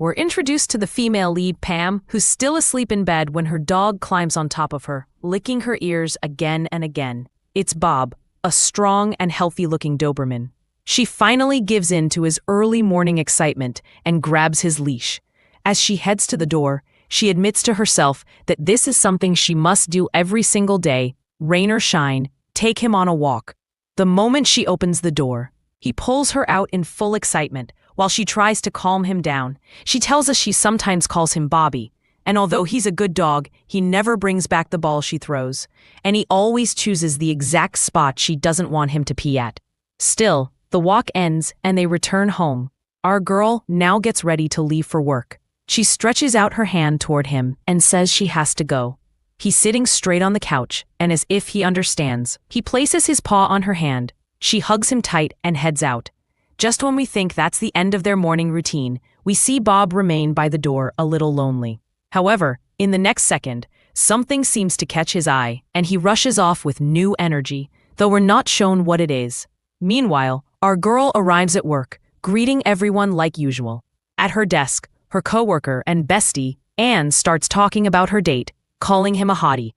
We're introduced to the female lead, Pam, who's still asleep in bed when her dog climbs on top of her, licking her ears again and again. It's Bob, a strong and healthy-looking Doberman. She finally gives in to his early morning excitement and grabs his leash. As she heads to the door, she admits to herself that this is something she must do every single day, rain or shine, take him on a walk. The moment she opens the door, he pulls her out in full excitement while she tries to calm him down. She tells us she sometimes calls him Bobby, and although he's a good dog, he never brings back the ball she throws, and he always chooses the exact spot she doesn't want him to pee at. Still, the walk ends and they return home. Our girl now gets ready to leave for work. She stretches out her hand toward him and says she has to go. He's sitting straight on the couch, and as if he understands, he places his paw on her hand. She hugs him tight and heads out. Just when we think that's the end of their morning routine, we see Bob remain by the door a little lonely. However, in the next second, something seems to catch his eye, and he rushes off with new energy, though we're not shown what it is. Meanwhile, our girl arrives at work, greeting everyone like usual. At her desk, her coworker and bestie, Anne, starts talking about her date, calling him a hottie.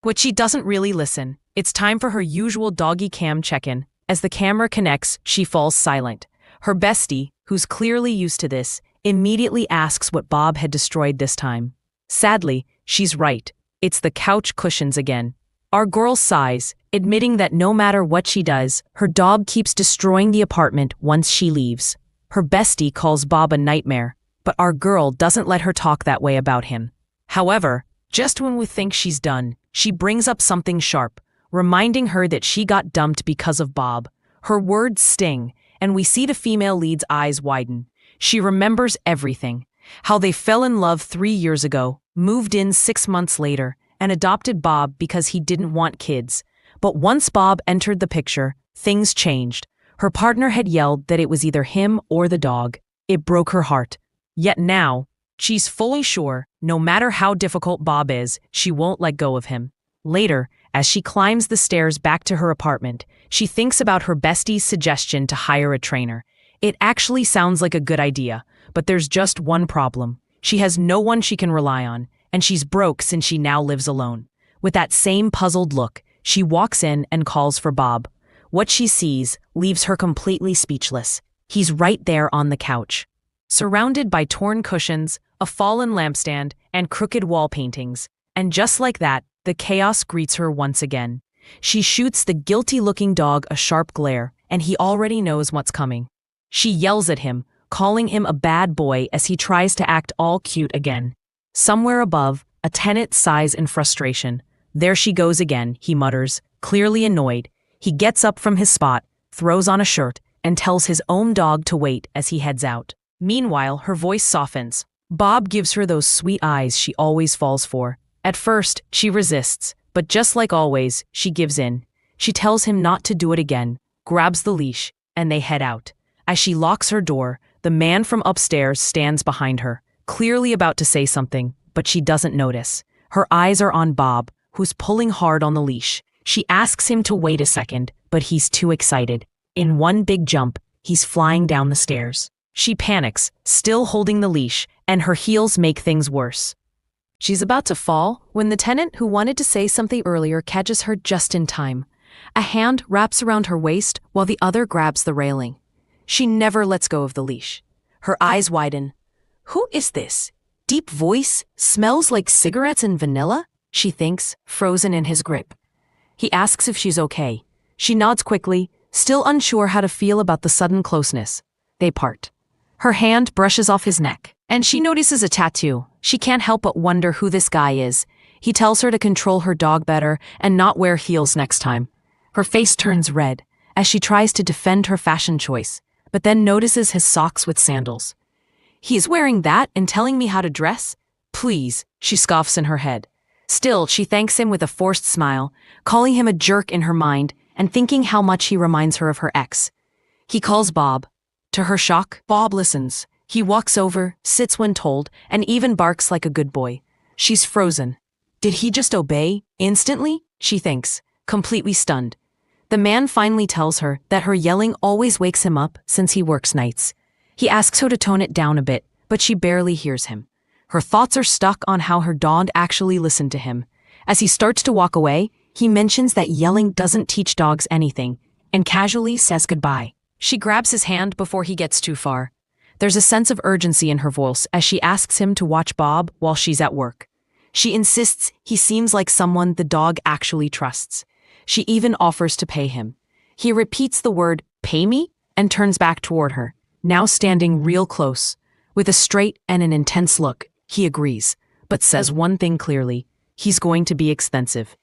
But she doesn't really listen. It's time for her usual doggy cam check-in. As the camera connects, she falls silent. Her bestie, who's clearly used to this, immediately asks what Bob had destroyed this time. Sadly, she's right. It's the couch cushions again. Our girl sighs, admitting that no matter what she does, her dog keeps destroying the apartment once she leaves. Her bestie calls Bob a nightmare, but our girl doesn't let her talk that way about him. However, just when we think she's done, she brings up something sharp, reminding her that she got dumped because of Bob. Her words sting, and we see the female lead's eyes widen. She remembers everything. How they fell in love 3 years ago, moved in 6 months later, and adopted Bob because he didn't want kids. But once Bob entered the picture, things changed. Her partner had yelled that it was either him or the dog. It broke her heart. Yet now, she's fully sure, no matter how difficult Bob is, she won't let go of him. Later, as she climbs the stairs back to her apartment, she thinks about her bestie's suggestion to hire a trainer. It actually sounds like a good idea, but there's just one problem. She has no one she can rely on, and she's broke since she now lives alone. With that same puzzled look, she walks in and calls for Bob. What she sees leaves her completely speechless. He's right there on the couch, surrounded by torn cushions, a fallen lampstand, and crooked wall paintings. And just like that, the chaos greets her once again. She shoots the guilty-looking dog a sharp glare, and he already knows what's coming. She yells at him, calling him a bad boy as he tries to act all cute again. Somewhere above, a tenant sighs in frustration. There she goes again, he mutters, clearly annoyed. He gets up from his spot, throws on a shirt, and tells his own dog to wait as he heads out. Meanwhile, her voice softens. Bob gives her those sweet eyes she always falls for. At first, she resists, but just like always, she gives in. She tells him not to do it again, grabs the leash, and they head out. As she locks her door, the man from upstairs stands behind her, clearly about to say something, but she doesn't notice. Her eyes are on Bob, who's pulling hard on the leash. She asks him to wait a second, but he's too excited. In one big jump, he's flying down the stairs. She panics, still holding the leash, and her heels make things worse. She's about to fall when the tenant who wanted to say something earlier catches her just in time. A hand wraps around her waist while the other grabs the railing. She never lets go of the leash. Her eyes widen. Who is this? Deep voice? Smells like cigarettes and vanilla? She thinks, frozen in his grip. He asks if she's okay. She nods quickly, still unsure how to feel about the sudden closeness. They part. Her hand brushes off his neck, and she notices a tattoo. She can't help but wonder who this guy is. He tells her to control her dog better and not wear heels next time. Her face turns red as she tries to defend her fashion choice, but then notices his socks with sandals. He's wearing that and telling me how to dress? Please, she scoffs in her head. Still, she thanks him with a forced smile, calling him a jerk in her mind and thinking how much he reminds her of her ex. He calls Bob. To her shock, Bob listens. He walks over, sits when told, and even barks like a good boy. She's frozen. Did he just obey? Instantly? She thinks, completely stunned. The man finally tells her that her yelling always wakes him up since he works nights. He asks her to tone it down a bit, but she barely hears him. Her thoughts are stuck on how her dog actually listened to him. As he starts to walk away, he mentions that yelling doesn't teach dogs anything, and casually says goodbye. She grabs his hand before he gets too far. There's a sense of urgency in her voice as she asks him to watch Bob while she's at work. She insists he seems like someone the dog actually trusts. She even offers to pay him. He repeats the word, "Pay me?" and turns back toward her, now standing real close. With a straight and an intense look, he agrees, but says one thing clearly: he's going to be expensive.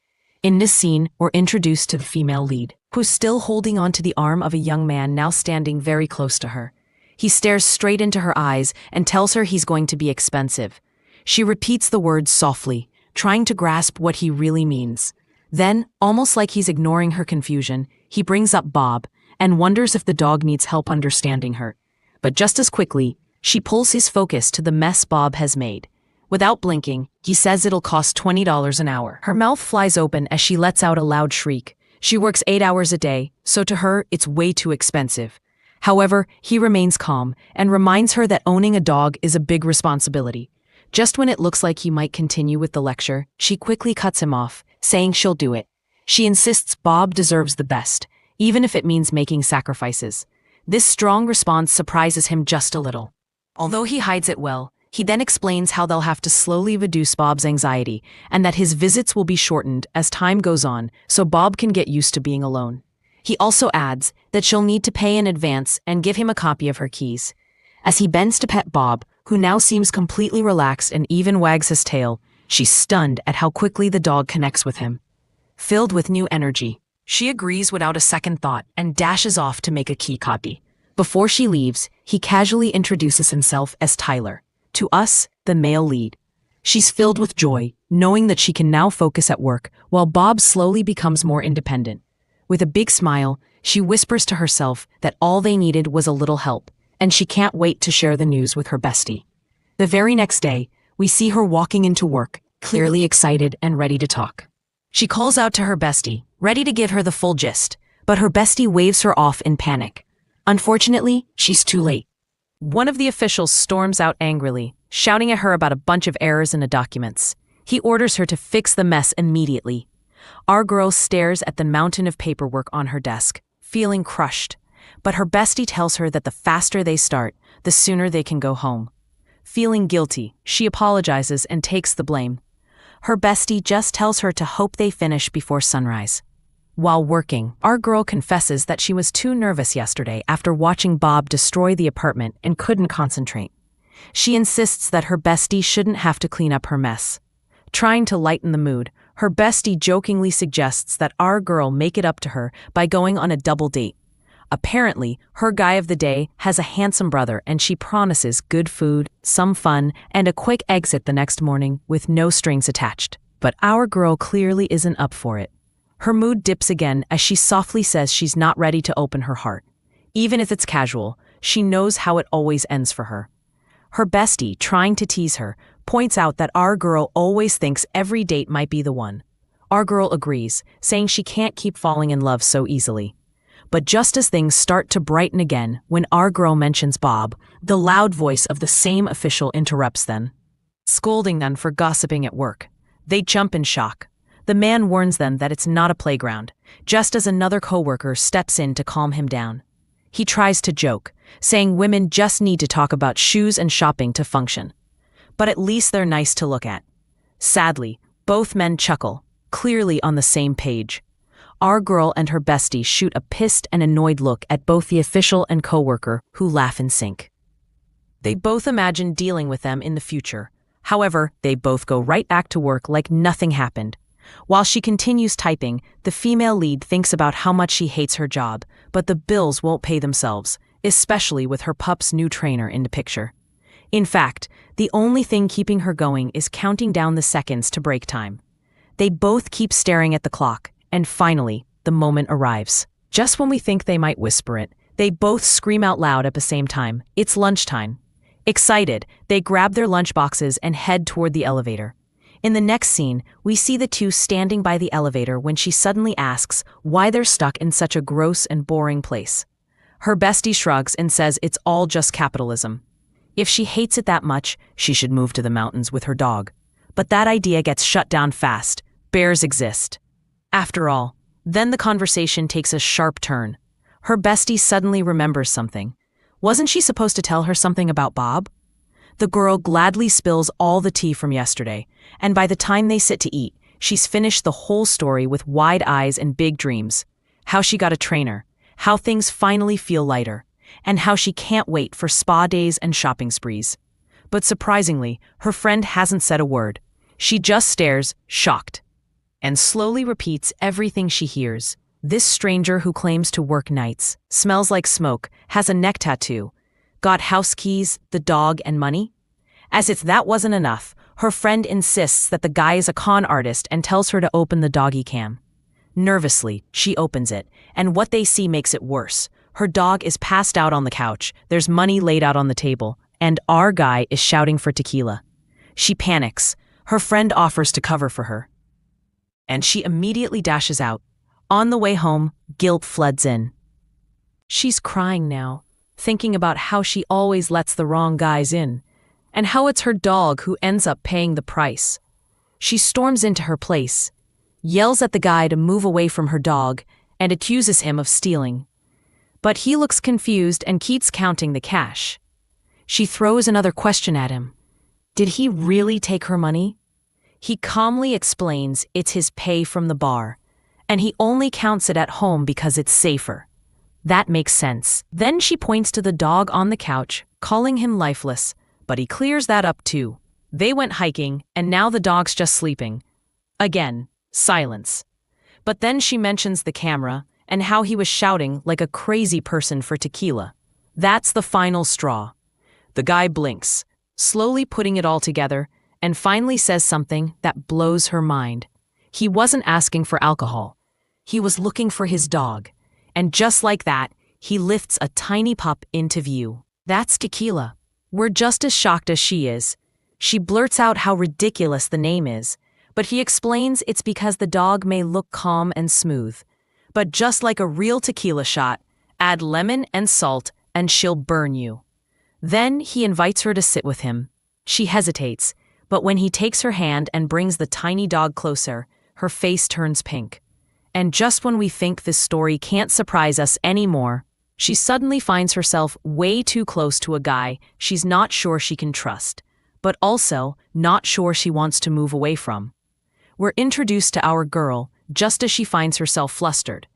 In this scene, we're introduced to the female lead, who's still holding onto the arm of a young man now standing very close to her. He stares straight into her eyes and tells her he's going to be expensive. She repeats the words softly, trying to grasp what he really means. Then, almost like he's ignoring her confusion, he brings up Bob and wonders if the dog needs help understanding her. But just as quickly, she pulls his focus to the mess Bob has made. Without blinking, he says it'll cost $20 an hour. Her mouth flies open as she lets out a loud shriek. She works 8 hours a day, so to her, it's way too expensive. However, he remains calm and reminds her that owning a dog is a big responsibility. Just when it looks like he might continue with the lecture, she quickly cuts him off, saying she'll do it. She insists Bob deserves the best, even if it means making sacrifices. This strong response surprises him just a little. Although he hides it well, he then explains how they'll have to slowly reduce Bob's anxiety and that his visits will be shortened as time goes on so Bob can get used to being alone. He also adds that she'll need to pay in advance and give him a copy of her keys. As he bends to pet Bob, who now seems completely relaxed and even wags his tail, she's stunned at how quickly the dog connects with him. Filled with new energy, she agrees without a second thought and dashes off to make a key copy. Before she leaves, he casually introduces himself as Tyler, to us, the male lead. She's filled with joy, knowing that she can now focus at work while Bob slowly becomes more independent. With a big smile, she whispers to herself that all they needed was a little help, and she can't wait to share the news with her bestie. The very next day, we see her walking into work, clearly excited and ready to talk. She calls out to her bestie, ready to give her the full gist, but her bestie waves her off in panic. Unfortunately, she's too late. One of the officials storms out angrily, shouting at her about a bunch of errors in the documents. He orders her to fix the mess immediately. Our girl stares at the mountain of paperwork on her desk, feeling crushed. But her bestie tells her that the faster they start, the sooner they can go home. Feeling guilty, she apologizes and takes the blame. Her bestie just tells her to hope they finish before sunrise. While working, our girl confesses that she was too nervous yesterday after watching Bob destroy the apartment and couldn't concentrate. She insists that her bestie shouldn't have to clean up her mess. Trying to lighten the mood, her bestie jokingly suggests that our girl make it up to her by going on a double date. Apparently, her guy of the day has a handsome brother and she promises good food, some fun, and a quick exit the next morning with no strings attached. But our girl clearly isn't up for it. Her mood dips again as she softly says she's not ready to open her heart. Even if it's casual, she knows how it always ends for her. Her bestie, trying to tease her, points out that our girl always thinks every date might be the one. Our girl agrees, saying she can't keep falling in love so easily. But just as things start to brighten again when our girl mentions Bob, the loud voice of the same official interrupts them, scolding them for gossiping at work. They jump in shock. The man warns them that it's not a playground, just as another coworker steps in to calm him down. He tries to joke, saying women just need to talk about shoes and shopping to function. But at least they're nice to look at. Sadly, both men chuckle, clearly on the same page. Our girl and her bestie shoot a pissed and annoyed look at both the official and coworker, who laugh in sync. They both imagine dealing with them in the future. However, they both go right back to work like nothing happened. While she continues typing, the female lead thinks about how much she hates her job, but the bills won't pay themselves, especially with her pup's new trainer in the picture. In fact, the only thing keeping her going is counting down the seconds to break time. They both keep staring at the clock, and finally, the moment arrives. Just when we think they might whisper it, they both scream out loud at the same time. It's lunchtime. Excited, they grab their lunchboxes and head toward the elevator. In the next scene, we see the two standing by the elevator when she suddenly asks why they're stuck in such a gross and boring place. Her bestie shrugs and says it's all just capitalism. If she hates it that much, she should move to the mountains with her dog. But that idea gets shut down fast. Bears exist. After all, then the conversation takes a sharp turn. Her bestie suddenly remembers something. Wasn't she supposed to tell her something about Bob? The girl gladly spills all the tea from yesterday, and by the time they sit to eat, she's finished the whole story with wide eyes and big dreams. How she got a trainer, how things finally feel lighter, and how she can't wait for spa days and shopping sprees. But surprisingly, her friend hasn't said a word. She just stares, shocked, and slowly repeats everything she hears. This stranger who claims to work nights, smells like smoke, has a neck tattoo, got house keys, the dog, and money? As if that wasn't enough, her friend insists that the guy is a con artist and tells her to open the doggy cam. Nervously, she opens it, and what they see makes it worse. Her dog is passed out on the couch, there's money laid out on the table, and our guy is shouting for tequila. She panics. Her friend offers to cover for her, and she immediately dashes out. On the way home, guilt floods in. She's crying now, thinking about how she always lets the wrong guys in, and how it's her dog who ends up paying the price. She storms into her place, yells at the guy to move away from her dog, and accuses him of stealing. But he looks confused and keeps counting the cash. She throws another question at him. Did he really take her money? He calmly explains it's his pay from the bar, and he only counts it at home because it's safer. That makes sense. Then she points to the dog on the couch, calling him lifeless, but he clears that up too. They went hiking, and now the dog's just sleeping. Again, silence. But then she mentions the camera and how he was shouting like a crazy person for tequila. That's the final straw. The guy blinks, slowly putting it all together, and finally says something that blows her mind. He wasn't asking for alcohol. He was looking for his dog. And just like that, he lifts a tiny pup into view. That's Tequila. We're just as shocked as she is. She blurts out how ridiculous the name is, but he explains it's because the dog may look calm and smooth. But just like a real tequila shot, add lemon and salt and she'll burn you. Then he invites her to sit with him. She hesitates, but when he takes her hand and brings the tiny dog closer, her face turns pink. And just when we think this story can't surprise us anymore, she suddenly finds herself way too close to a guy she's not sure she can trust, but also not sure she wants to move away from. We're introduced to our girl just as she finds herself flustered.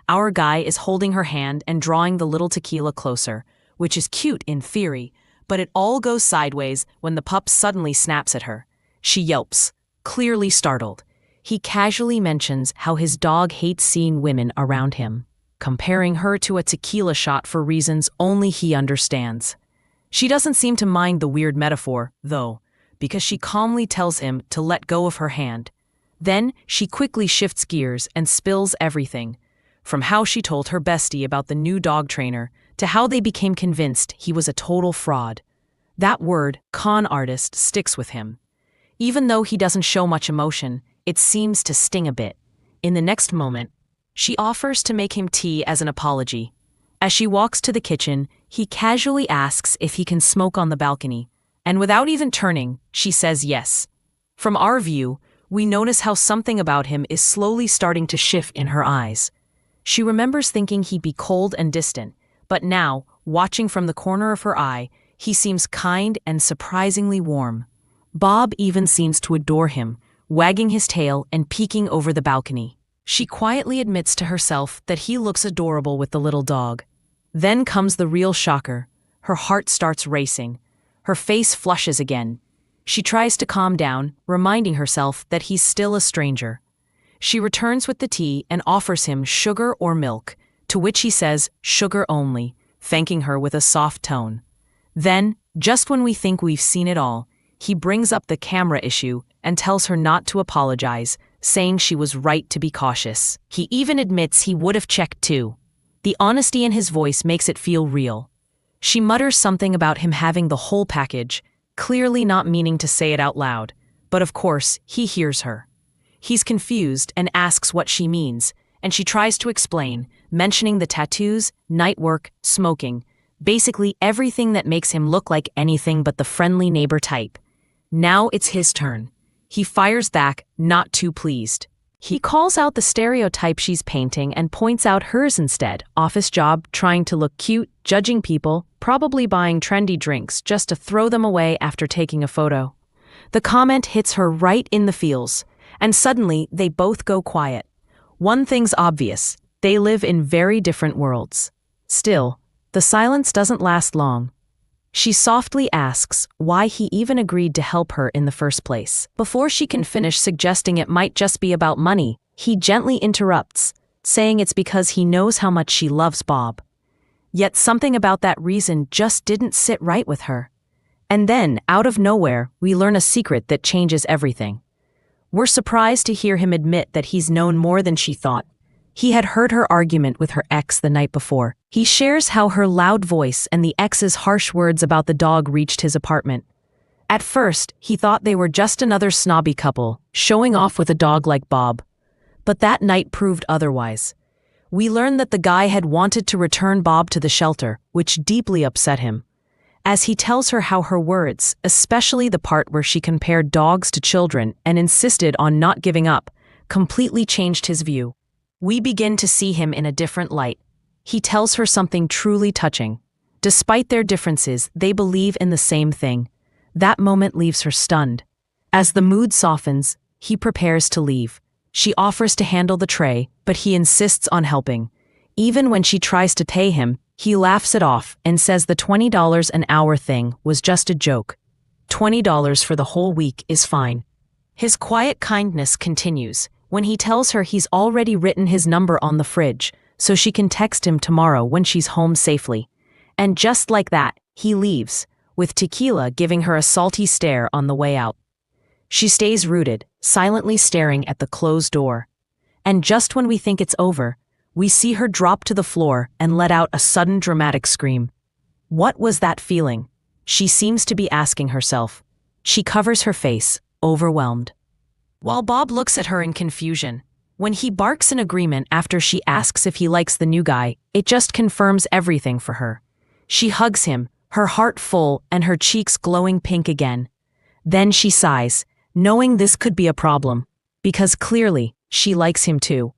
Our guy is holding her hand and drawing the little Tequila closer, which is cute in theory, but it all goes sideways when the pup suddenly snaps at her. She yelps, clearly startled. He casually mentions how his dog hates seeing women around him, comparing her to a tequila shot for reasons only he understands. She doesn't seem to mind the weird metaphor, though, because she calmly tells him to let go of her hand. Then she quickly shifts gears and spills everything, from how she told her bestie about the new dog trainer to how they became convinced he was a total fraud. That word, con artist, sticks with him. Even though he doesn't show much emotion, it seems to sting a bit. In the next moment, she offers to make him tea as an apology. As she walks to the kitchen, he casually asks if he can smoke on the balcony, and without even turning, she says yes. From our view, we notice how something about him is slowly starting to shift in her eyes. She remembers thinking he'd be cold and distant, but now, watching from the corner of her eye, he seems kind and surprisingly warm. Bob even seems to adore him, wagging his tail and peeking over the balcony. She quietly admits to herself that he looks adorable with the little dog. Then comes the real shocker. Her heart starts racing. Her face flushes again. She tries to calm down, reminding herself that he's still a stranger. She returns with the tea and offers him sugar or milk, to which he says sugar only, thanking her with a soft tone. Then, just when we think we've seen it all, he brings up the camera issue and tells her not to apologize, saying she was right to be cautious. He even admits he would have checked too. The honesty in his voice makes it feel real. She mutters something about him having the whole package, clearly not meaning to say it out loud, but of course, he hears her. He's confused and asks what she means, and she tries to explain, mentioning the tattoos, night work, smoking, Basically everything that makes him look like anything but the friendly neighbor type. Now it's his turn. He fires back, not too pleased. He calls out the stereotype she's painting and points out hers instead. Office job, trying to look cute, judging people, probably buying trendy drinks just to throw them away after taking a photo. The comment hits her right in the feels, and suddenly they both go quiet. One thing's obvious, they live in very different worlds. Still, the silence doesn't last long. She softly asks why he even agreed to help her in the first place. Before she can finish suggesting it might just be about money, he gently interrupts, saying it's because he knows how much she loves Bob. Yet something about that reason just didn't sit right with her. And then, out of nowhere, we learn a secret that changes everything. We're surprised to hear him admit that he's known more than she thought. He had heard her argument with her ex the night before. He shares how her loud voice and the ex's harsh words about the dog reached his apartment. At first, he thought they were just another snobby couple, showing off with a dog like Bob. But that night proved otherwise. We learned that the guy had wanted to return Bob to the shelter, which deeply upset him. As he tells her how her words, especially the part where she compared dogs to children and insisted on not giving up, completely changed his view. We begin to see him in a different light. He tells her something truly touching. Despite their differences, they believe in the same thing. That moment leaves her stunned. As the mood softens, he prepares to leave. She offers to handle the tray, but he insists on helping. Even when she tries to pay him, he laughs it off and says the $20 an hour thing was just a joke. $20 for the whole week is fine. His quiet kindness continues when he tells her he's already written his number on the fridge, so she can text him tomorrow when she's home safely. And just like that, he leaves, with Tequila giving her a salty stare on the way out. She stays rooted, silently staring at the closed door. And just when we think it's over, we see her drop to the floor and let out a sudden dramatic scream. What was that feeling? She seems to be asking herself. She covers her face, overwhelmed. While Bob looks at her in confusion, when he barks in agreement after she asks if he likes the new guy, it just confirms everything for her. She hugs him, her heart full and her cheeks glowing pink again. Then she sighs, knowing this could be a problem, because clearly, she likes him too.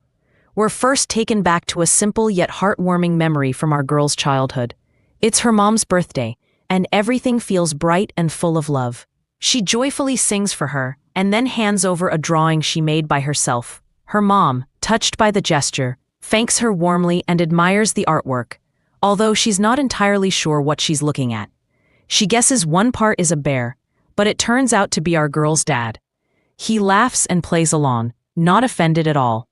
We're first taken back to a simple yet heartwarming memory from our girl's childhood. It's her mom's birthday, and everything feels bright and full of love. She joyfully sings for her, and then hands over a drawing she made by herself. Her mom, touched by the gesture, thanks her warmly and admires the artwork, although she's not entirely sure what she's looking at. She guesses one part is a bear, but it turns out to be our girl's dad. He laughs and plays along, not offended at all.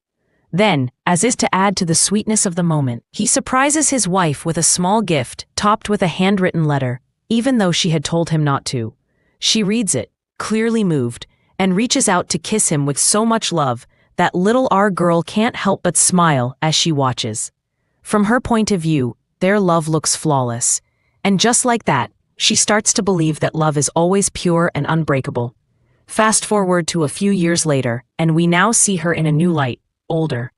Then, as is to add to the sweetness of the moment, he surprises his wife with a small gift topped with a handwritten letter, even though she had told him not to. She reads it, clearly moved, and reaches out to kiss him with so much love that little our girl can't help but smile as she watches. From her point of view, their love looks flawless. And just like that, she starts to believe that love is always pure and unbreakable. Fast forward to a few years later, and we now see her in a new light, older.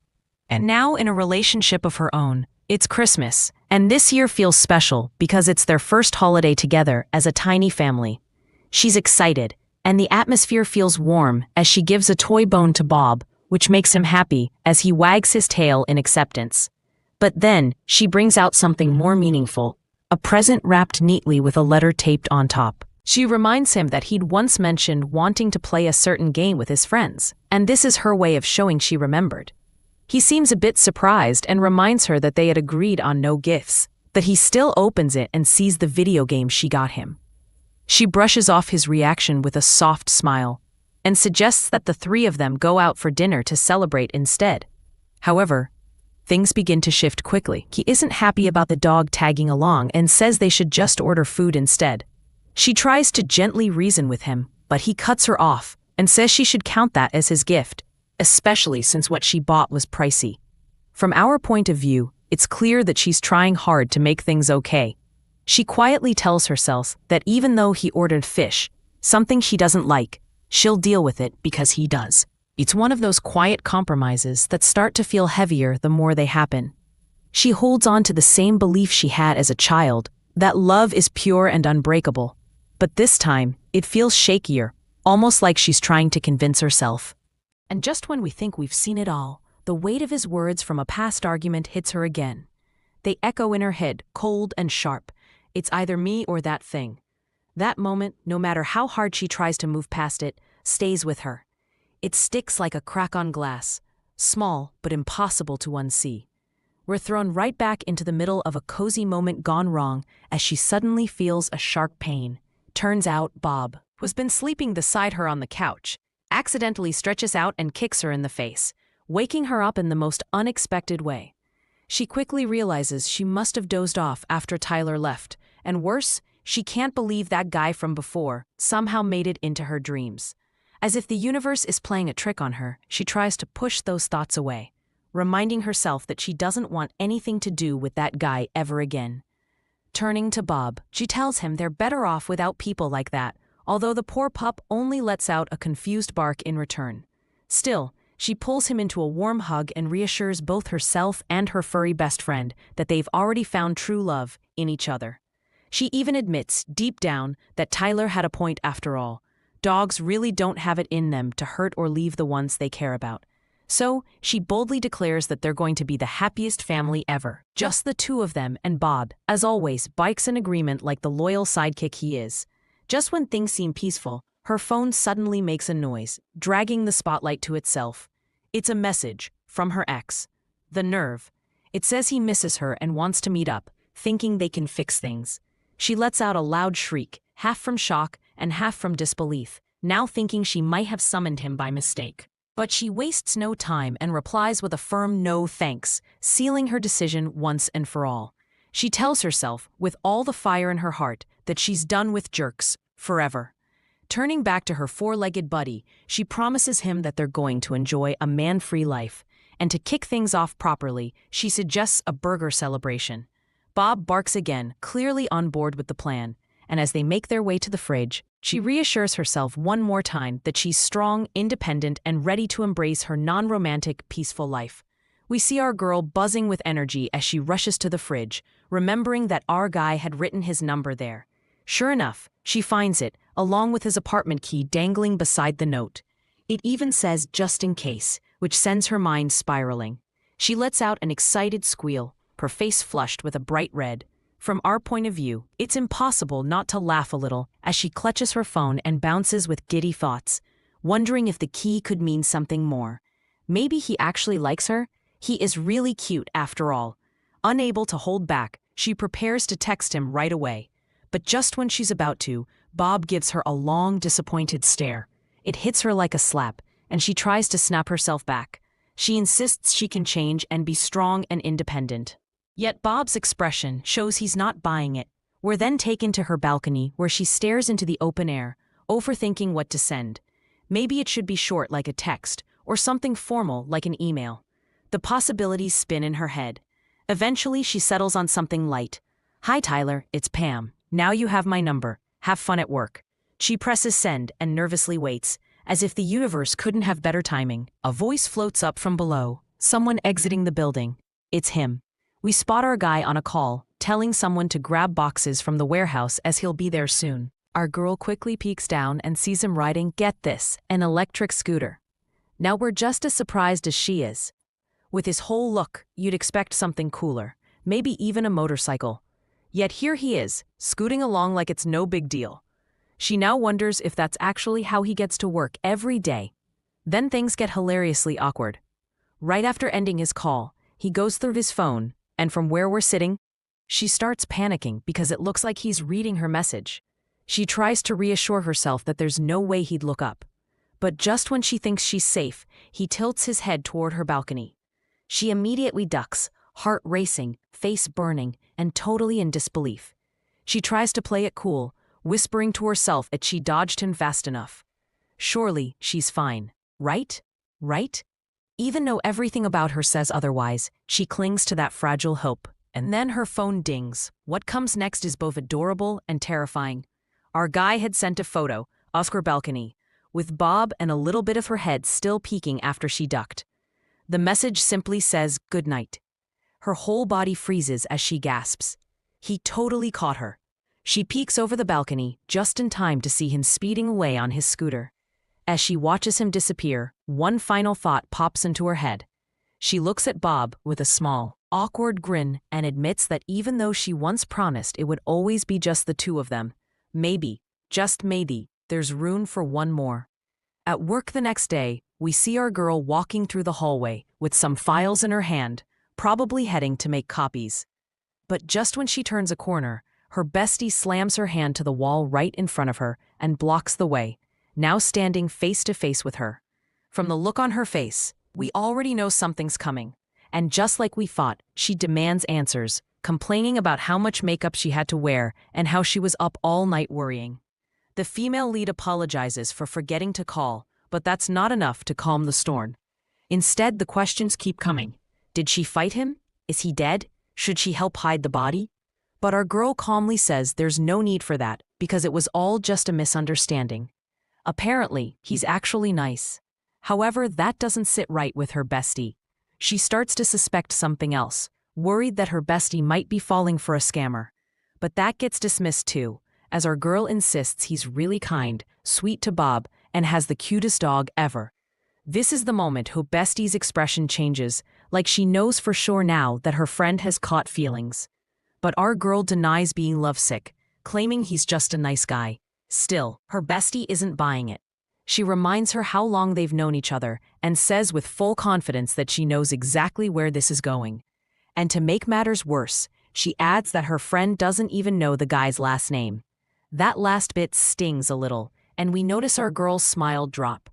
And now in a relationship of her own. It's Christmas, and this year feels special because it's their first holiday together as a tiny family. She's excited, and the atmosphere feels warm as she gives a toy bone to Bob, which makes him happy as he wags his tail in acceptance. But then, she brings out something more meaningful, a present wrapped neatly with a letter taped on top. She reminds him that he'd once mentioned wanting to play a certain game with his friends, and this is her way of showing she remembered. He seems a bit surprised and reminds her that they had agreed on no gifts, but he still opens it and sees the video game she got him. She brushes off his reaction with a soft smile, and suggests that the three of them go out for dinner to celebrate instead. However, things begin to shift quickly. He isn't happy about the dog tagging along and says they should just order food instead. She tries to gently reason with him, but he cuts her off and says she should count that as his gift, especially since what she bought was pricey. From our point of view, it's clear that she's trying hard to make things okay. She quietly tells herself that even though he ordered fish, something she doesn't like, she'll deal with it because he does. It's one of those quiet compromises that start to feel heavier the more they happen. She holds on to the same belief she had as a child, that love is pure and unbreakable. But this time, it feels shakier, almost like she's trying to convince herself. And just when we think we've seen it all, the weight of his words from a past argument hits her again. They echo in her head, cold and sharp. It's either me or that thing. That moment, no matter how hard she tries to move past it, stays with her. It sticks like a crack on glass, small but impossible to unsee. We're thrown right back into the middle of a cozy moment gone wrong as she suddenly feels a sharp pain. Turns out Bob, who's been sleeping beside her on the couch, accidentally stretches out and kicks her in the face, waking her up in the most unexpected way. She quickly realizes she must have dozed off after Tyler left, and worse, she can't believe that guy from before somehow made it into her dreams. As if the universe is playing a trick on her, she tries to push those thoughts away, reminding herself that she doesn't want anything to do with that guy ever again. Turning to Bob, she tells him they're better off without people like that, although the poor pup only lets out a confused bark in return. Still, she pulls him into a warm hug and reassures both herself and her furry best friend that they've already found true love in each other. She even admits, deep down, that Tyler had a point after all. Dogs really don't have it in them to hurt or leave the ones they care about. So, she boldly declares that they're going to be the happiest family ever. Just the two of them, and Bob, as always, bikes in agreement like the loyal sidekick he is. Just when things seem peaceful, her phone suddenly makes a noise, dragging the spotlight to itself. It's a message from her ex. The nerve. It says he misses her and wants to meet up, thinking they can fix things. She lets out a loud shriek, half from shock and half from disbelief, now thinking she might have summoned him by mistake. But she wastes no time and replies with a firm no thanks, sealing her decision once and for all. She tells herself, with all the fire in her heart, that she's done with jerks, forever. Turning back to her four-legged buddy, she promises him that they're going to enjoy a man-free life. And to kick things off properly, she suggests a burger celebration. Bob barks again, clearly on board with the plan. And as they make their way to the fridge, she reassures herself one more time that she's strong, independent, and ready to embrace her non-romantic, peaceful life. We see our girl buzzing with energy as she rushes to the fridge, remembering that our guy had written his number there. Sure enough, she finds it, along with his apartment key dangling beside the note. It even says "just in case," which sends her mind spiraling. She lets out an excited squeal, her face flushed with a bright red. From our point of view, it's impossible not to laugh a little as she clutches her phone and bounces with giddy thoughts, wondering if the key could mean something more. Maybe he actually likes her? He is really cute after all. Unable to hold back, she prepares to text him right away. But just when she's about to, Bob gives her a long, disappointed stare. It hits her like a slap, and she tries to snap herself back. She insists she can change and be strong and independent. Yet Bob's expression shows he's not buying it. We're then taken to her balcony where she stares into the open air, overthinking what to send. Maybe it should be short like a text, or something formal like an email. The possibilities spin in her head. Eventually she settles on something light. "Hi Tyler, it's Pam. Now you have my number. Have fun at work." She presses send and nervously waits, as if the universe couldn't have better timing. A voice floats up from below, someone exiting the building. It's him. We spot our guy on a call, telling someone to grab boxes from the warehouse as he'll be there soon. Our girl quickly peeks down and sees him riding, get this, an electric scooter. Now we're just as surprised as she is. With his whole look, you'd expect something cooler, maybe even a motorcycle. Yet here he is, scooting along like it's no big deal. She now wonders if that's actually how he gets to work every day. Then things get hilariously awkward. Right after ending his call, he goes through his phone, and from where we're sitting, she starts panicking because it looks like he's reading her message. She tries to reassure herself that there's no way he'd look up. But just when she thinks she's safe, he tilts his head toward her balcony. She immediately ducks, heart racing, face burning, and totally in disbelief. She tries to play it cool, whispering to herself that she dodged him fast enough. Surely she's fine, right? Right? Even though everything about her says otherwise, she clings to that fragile hope. And then her phone dings. What comes next is both adorable and terrifying. Our guy had sent a photo, of her balcony, with Bob and a little bit of her head still peeking after she ducked. The message simply says, "Good night." Her whole body freezes as she gasps. He totally caught her. She peeks over the balcony just in time to see him speeding away on his scooter. As she watches him disappear, one final thought pops into her head. She looks at Bob with a small, awkward grin and admits that even though she once promised it would always be just the two of them, maybe, just maybe, there's room for one more. At work the next day, we see our girl walking through the hallway with some files in her hand, probably heading to make copies. But just when she turns a corner, her bestie slams her hand to the wall right in front of her and blocks the way, now standing face to face with her. From the look on her face, we already know something's coming. And just like we thought, she demands answers, complaining about how much makeup she had to wear and how she was up all night worrying. The female lead apologizes for forgetting to call, but that's not enough to calm the storm. Instead, the questions keep coming. Did she fight him? Is he dead? Should she help hide the body? But our girl calmly says there's no need for that because it was all just a misunderstanding. Apparently, he's actually nice. However, that doesn't sit right with her bestie. She starts to suspect something else, worried that her bestie might be falling for a scammer. But that gets dismissed too, as our girl insists he's really kind, sweet to Bob, and has the cutest dog ever. This is the moment her bestie's expression changes, like she knows for sure now that her friend has caught feelings. But our girl denies being lovesick, claiming he's just a nice guy. Still, her bestie isn't buying it. She reminds her how long they've known each other and says with full confidence that she knows exactly where this is going. And to make matters worse, she adds that her friend doesn't even know the guy's last name. That last bit stings a little, and we notice our girl's smile drop.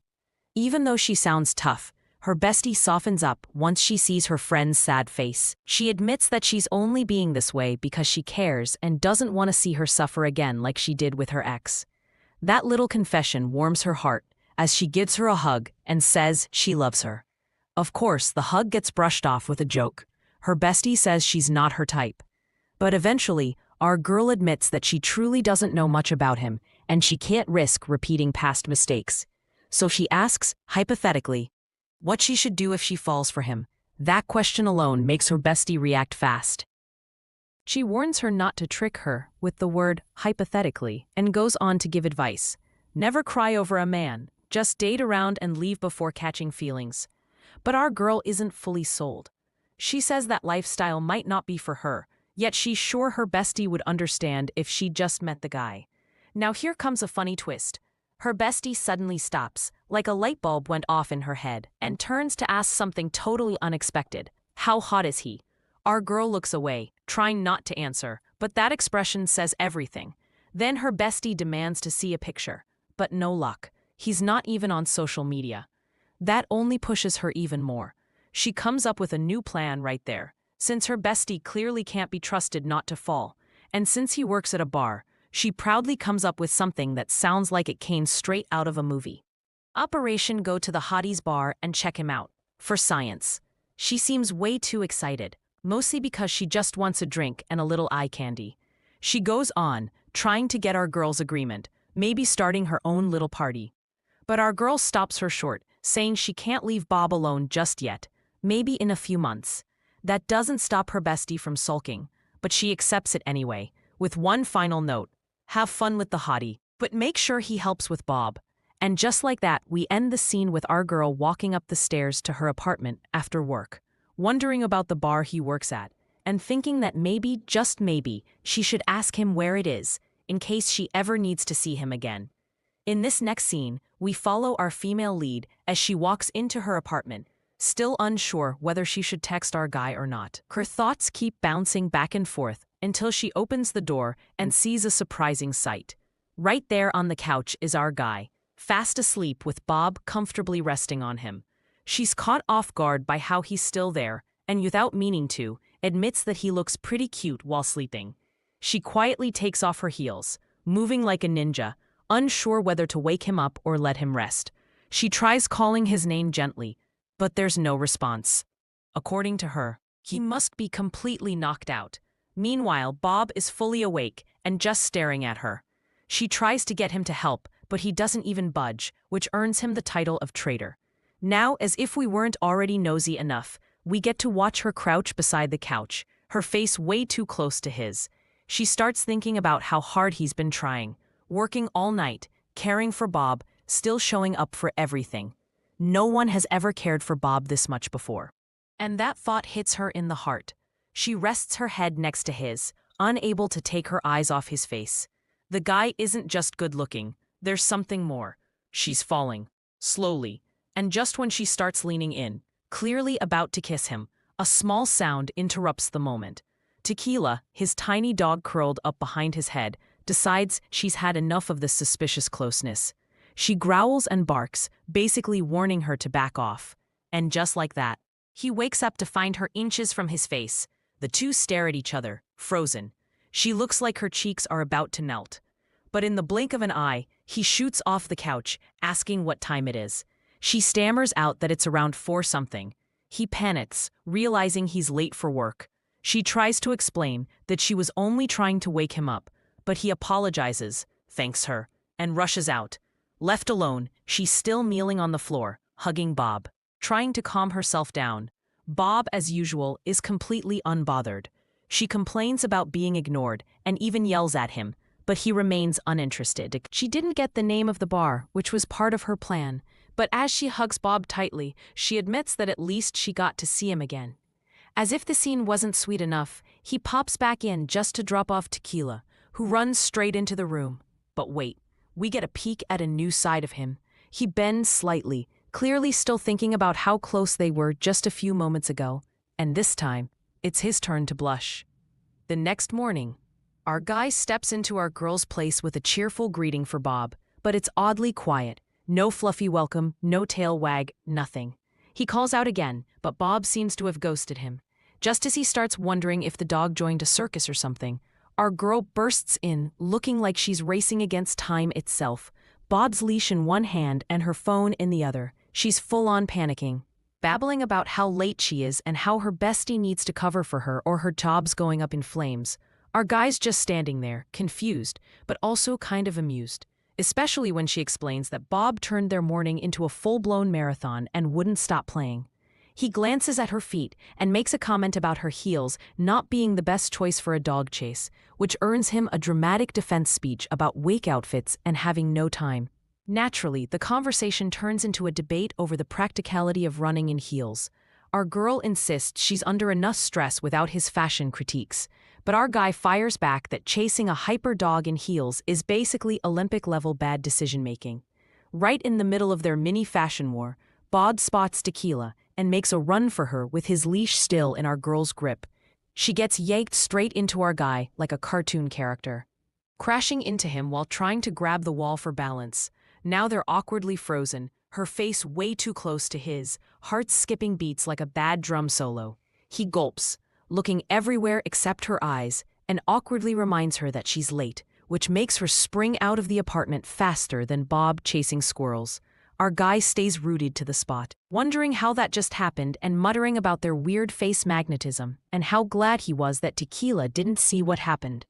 Even though she sounds tough, her bestie softens up once she sees her friend's sad face. She admits that she's only being this way because she cares and doesn't want to see her suffer again like she did with her ex. That little confession warms her heart as she gives her a hug and says she loves her. Of course, the hug gets brushed off with a joke. Her bestie says she's not her type. But eventually, our girl admits that she truly doesn't know much about him and she can't risk repeating past mistakes. So she asks, hypothetically, what she should do if she falls for him. That question alone makes her bestie react fast. She warns her not to trick her with the word hypothetically and goes on to give advice. Never cry over a man, just date around and leave before catching feelings. But our girl isn't fully sold. She says that lifestyle might not be for her, yet she's sure her bestie would understand if she just met the guy. Now here comes a funny twist. Her bestie suddenly stops, like a light bulb went off in her head, and turns to ask something totally unexpected. How hot is he? Our girl looks away, trying not to answer, but that expression says everything. Then her bestie demands to see a picture, but no luck. He's not even on social media. That only pushes her even more. She comes up with a new plan right there. Since her bestie clearly can't be trusted not to fall, and since he works at a bar, she proudly comes up with something that sounds like it came straight out of a movie. Operation Go to the Hottie's bar and check him out. For science. She seems way too excited, mostly because she just wants a drink and a little eye candy. She goes on, trying to get our girl's agreement, maybe starting her own little party. But our girl stops her short, saying she can't leave Bob alone just yet, maybe in a few months. That doesn't stop her bestie from sulking, but she accepts it anyway, with one final note. Have fun with the hottie, but make sure he helps with Bob. And just like that, we end the scene with our girl walking up the stairs to her apartment after work, wondering about the bar he works at, and thinking that maybe, just maybe, she should ask him where it is, in case she ever needs to see him again. In this next scene, we follow our female lead as she walks into her apartment, still unsure whether she should text our guy or not. Her thoughts keep bouncing back and forth until she opens the door and sees a surprising sight. Right there on the couch is our guy, fast asleep with Bob comfortably resting on him. She's caught off guard by how he's still there, and without meaning to, admits that he looks pretty cute while sleeping. She quietly takes off her heels, moving like a ninja, unsure whether to wake him up or let him rest. She tries calling his name gently, but there's no response. According to her, he must be completely knocked out. Meanwhile, Bob is fully awake and just staring at her. She tries to get him to help, but he doesn't even budge, which earns him the title of traitor. Now, as if we weren't already nosy enough, we get to watch her crouch beside the couch, her face way too close to his. She starts thinking about how hard he's been trying, working all night, caring for Bob, still showing up for everything. No one has ever cared for Bob this much before. And that thought hits her in the heart. She rests her head next to his, unable to take her eyes off his face. The guy isn't just good looking, there's something more. She's falling, slowly, and just when she starts leaning in, clearly about to kiss him, a small sound interrupts the moment. Tequila, his tiny dog curled up behind his head, decides she's had enough of this suspicious closeness. She growls and barks, basically warning her to back off. And just like that, he wakes up to find her inches from his face. The two stare at each other, frozen. She looks like her cheeks are about to melt. But in the blink of an eye, he shoots off the couch, asking what time it is. She stammers out that it's around 4-something. He panics, realizing he's late for work. She tries to explain that she was only trying to wake him up, but he apologizes, thanks her, and rushes out. Left alone, she's still kneeling on the floor, hugging Bob, trying to calm herself down. Bob, as usual, is completely unbothered. She complains about being ignored and even yells at him, but he remains uninterested. She didn't get the name of the bar, which was part of her plan, but as she hugs Bob tightly, she admits that at least she got to see him again. As if the scene wasn't sweet enough, he pops back in just to drop off Tequila, who runs straight into the room. But wait, we get a peek at a new side of him. He bends slightly, clearly still thinking about how close they were just a few moments ago, and this time, it's his turn to blush. The next morning, our guy steps into our girl's place with a cheerful greeting for Bob, but it's oddly quiet. No fluffy welcome, no tail wag, nothing. He calls out again, but Bob seems to have ghosted him. Just as he starts wondering if the dog joined a circus or something, our girl bursts in, looking like she's racing against time itself. Bob's leash in one hand and her phone in the other. She's full-on panicking, babbling about how late she is and how her bestie needs to cover for her or her job's going up in flames. Our guy's just standing there, confused, but also kind of amused, especially when she explains that Bob turned their morning into a full-blown marathon and wouldn't stop playing. He glances at her feet and makes a comment about her heels not being the best choice for a dog chase, which earns him a dramatic defense speech about wake outfits and having no time. Naturally, the conversation turns into a debate over the practicality of running in heels. Our girl insists she's under enough stress without his fashion critiques, but our guy fires back that chasing a hyper dog in heels is basically Olympic-level bad decision-making. Right in the middle of their mini fashion war, Bob spots Tequila and makes a run for her with his leash still in our girl's grip. She gets yanked straight into our guy like a cartoon character, crashing into him while trying to grab the wall for balance. Now they're awkwardly frozen, her face way too close to his, heart skipping beats like a bad drum solo. He gulps, looking everywhere except her eyes, and awkwardly reminds her that she's late, which makes her spring out of the apartment faster than Bob chasing squirrels. Our guy stays rooted to the spot, wondering how that just happened and muttering about their weird face magnetism and how glad he was that Tequila didn't see what happened.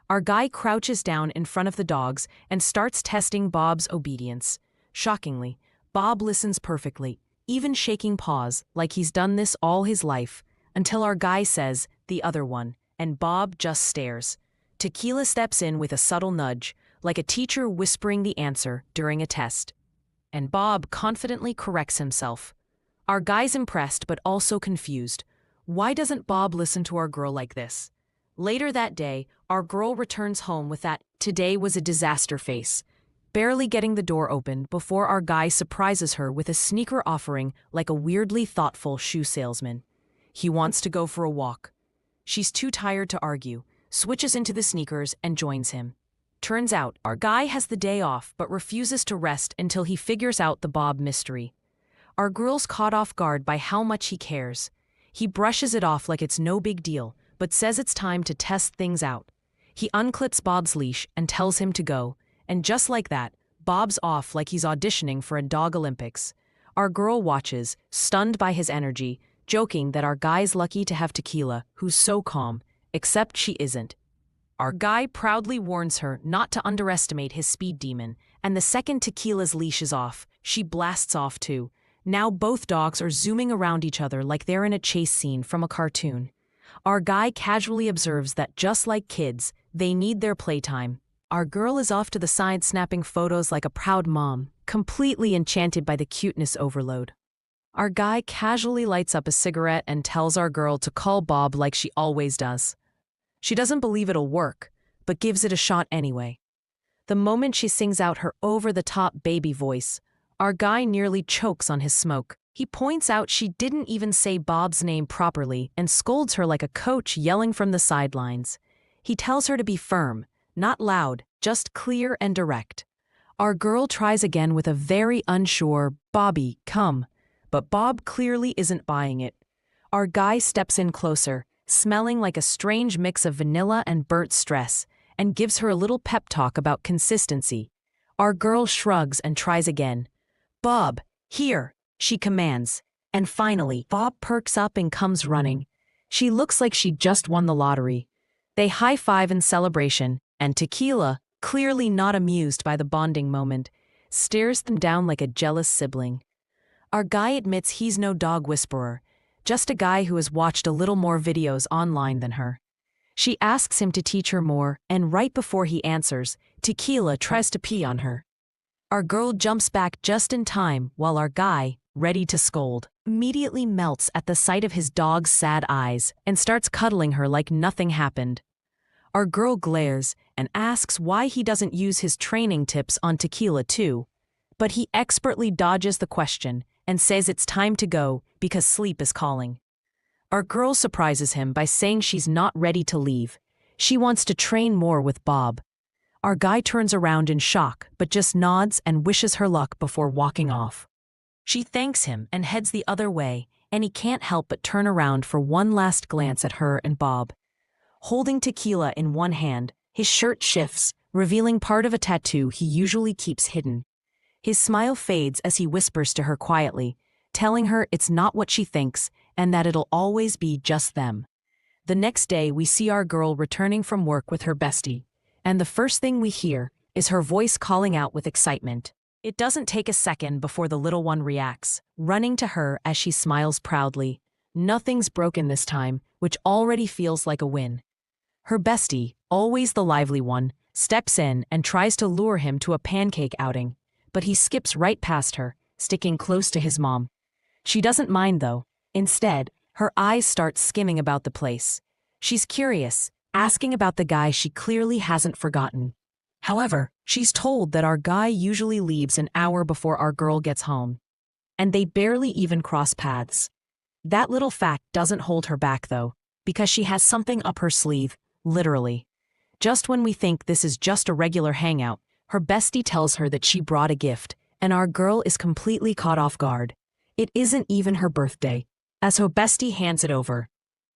Our guy crouches down in front of the dogs and starts testing Bob's obedience. Shockingly, Bob listens perfectly, even shaking paws like he's done this all his life, until our guy says, "the other one," and Bob just stares. Tequila steps in with a subtle nudge, like a teacher whispering the answer during a test. And Bob confidently corrects himself. Our guy's impressed but also confused. Why doesn't Bob listen to our girl like this? Later that day, our girl returns home with that "today was a disaster" face, barely getting the door open before our guy surprises her with a sneaker offering like a weirdly thoughtful shoe salesman. He wants to go for a walk. She's too tired to argue, switches into the sneakers and joins him. Turns out, our guy has the day off but refuses to rest until he figures out the Bob mystery. Our girl's caught off guard by how much he cares. He brushes it off like it's no big deal, but says it's time to test things out. He unclips Bob's leash and tells him to go, and just like that, Bob's off like he's auditioning for a dog Olympics. Our girl watches, stunned by his energy, joking that our guy's lucky to have Tequila, who's so calm, except she isn't. Our guy proudly warns her not to underestimate his speed demon, and the second Tequila's leash is off, she blasts off too. Now both dogs are zooming around each other like they're in a chase scene from a cartoon. Our guy casually observes that just like kids, they need their playtime. Our girl is off to the side snapping photos like a proud mom, completely enchanted by the cuteness overload. Our guy casually lights up a cigarette and tells our girl to call Bob like she always does. She doesn't believe it'll work, but gives it a shot anyway. The moment she sings out her over-the-top baby voice, our guy nearly chokes on his smoke. He points out she didn't even say Bob's name properly and scolds her like a coach yelling from the sidelines. He tells her to be firm, not loud, just clear and direct. Our girl tries again with a very unsure, "Bobby, come." But Bob clearly isn't buying it. Our guy steps in closer, smelling like a strange mix of vanilla and burnt stress, and gives her a little pep talk about consistency. Our girl shrugs and tries again. "Bob, here," she commands. And finally, Bob perks up and comes running. She looks like she just won the lottery. They high-five in celebration, and Tequila, clearly not amused by the bonding moment, stares them down like a jealous sibling. Our guy admits he's no dog whisperer, just a guy who has watched a little more videos online than her. She asks him to teach her more, and right before he answers, Tequila tries to pee on her. Our girl jumps back just in time while our guy, ready to scold, immediately melts at the sight of his dog's sad eyes and starts cuddling her like nothing happened. Our girl glares and asks why he doesn't use his training tips on Tequila too, but he expertly dodges the question and says it's time to go because sleep is calling. Our girl surprises him by saying she's not ready to leave. She wants to train more with Bob. Our guy turns around in shock but just nods and wishes her luck before walking off. She thanks him and heads the other way, and he can't help but turn around for one last glance at her and Bob. Holding Tequila in one hand, his shirt shifts, revealing part of a tattoo he usually keeps hidden. His smile fades as he whispers to her quietly, telling her it's not what she thinks and that it'll always be just them. The next day, we see our girl returning from work with her bestie, and the first thing we hear is her voice calling out with excitement. It doesn't take a second before the little one reacts, running to her as she smiles proudly. Nothing's broken this time, which already feels like a win. Her bestie, always the lively one, steps in and tries to lure him to a pancake outing, but he skips right past her, sticking close to his mom. She doesn't mind though. Instead, her eyes start skimming about the place. She's curious, asking about the guy she clearly hasn't forgotten. However, she's told that our guy usually leaves an hour before our girl gets home, and they barely even cross paths. That little fact doesn't hold her back though, because she has something up her sleeve, literally. Just when we think this is just a regular hangout, her bestie tells her that she brought a gift, and our girl is completely caught off guard. It isn't even her birthday, as her bestie hands it over.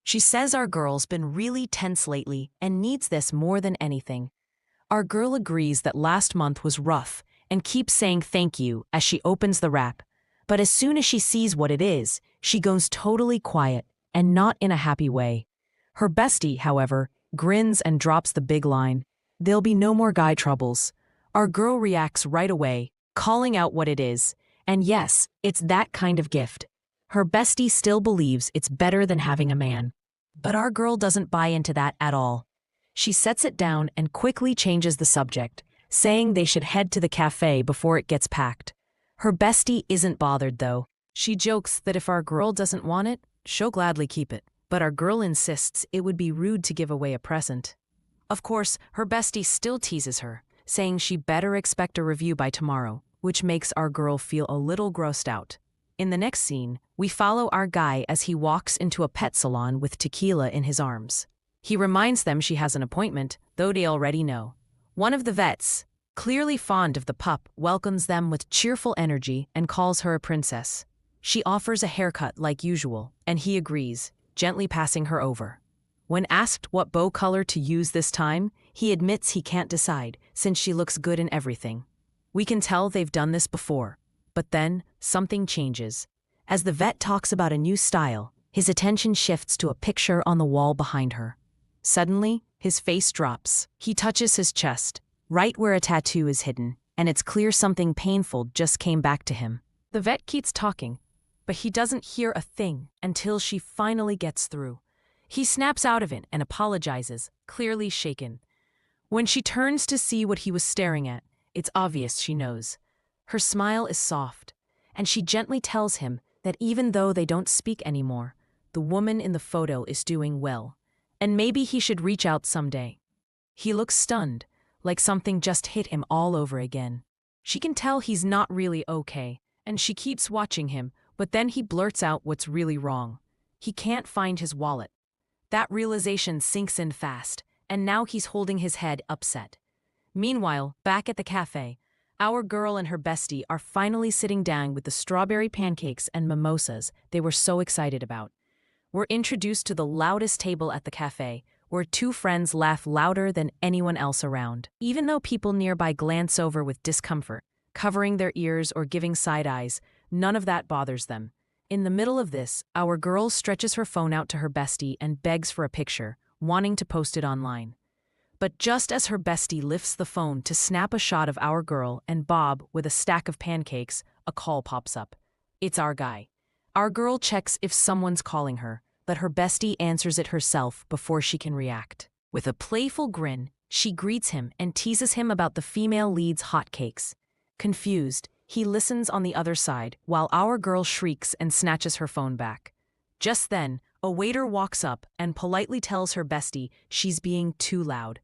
She says our girl's been really tense lately and needs this more than anything. Our girl agrees that last month was rough and keeps saying thank you as she opens the wrap, but as soon as she sees what it is, she goes totally quiet and not in a happy way. Her bestie, however, grins and drops the big line, "There'll be no more guy troubles." Our girl reacts right away, calling out what it is, and yes, it's that kind of gift. Her bestie still believes it's better than having a man. But our girl doesn't buy into that at all. She sets it down and quickly changes the subject, saying they should head to the cafe before it gets packed. Her bestie isn't bothered though. She jokes that if our girl doesn't want it, she'll gladly keep it. But our girl insists it would be rude to give away a present. Of course, her bestie still teases her, saying she better expect a review by tomorrow, which makes our girl feel a little grossed out. In the next scene, we follow our guy as he walks into a pet salon with Tequila in his arms. He reminds them she has an appointment, though they already know. One of the vets, clearly fond of the pup, welcomes them with cheerful energy and calls her a princess. She offers a haircut like usual, and he agrees, gently passing her over. When asked what bow color to use this time, he admits he can't decide, since she looks good in everything. We can tell they've done this before, but then something changes. As the vet talks about a new style, his attention shifts to a picture on the wall behind her. Suddenly, his face drops. He touches his chest, right where a tattoo is hidden, and it's clear something painful just came back to him. The vet keeps talking, but he doesn't hear a thing until she finally gets through. He snaps out of it and apologizes, clearly shaken. When she turns to see what he was staring at, it's obvious she knows. Her smile is soft, and she gently tells him that even though they don't speak anymore, the woman in the photo is doing well, and maybe he should reach out someday. He looks stunned, like something just hit him all over again. She can tell he's not really okay, and she keeps watching him, but then he blurts out what's really wrong. He can't find his wallet. That realization sinks in fast, and now he's holding his head upset. Meanwhile, back at the cafe, our girl and her bestie are finally sitting down with the strawberry pancakes and mimosas they were so excited about. We're introduced to the loudest table at the cafe, where two friends laugh louder than anyone else around. Even though people nearby glance over with discomfort, covering their ears or giving side eyes, none of that bothers them. In the middle of this, our girl stretches her phone out to her bestie and begs for a picture, wanting to post it online. But just as her bestie lifts the phone to snap a shot of our girl and Bob with a stack of pancakes, a call pops up. It's our guy. Our girl checks if someone's calling her, but her bestie answers it herself before she can react. With a playful grin, she greets him and teases him about the female lead's hotcakes. Confused, he listens on the other side while our girl shrieks and snatches her phone back. Just then, a waiter walks up and politely tells her bestie she's being too loud.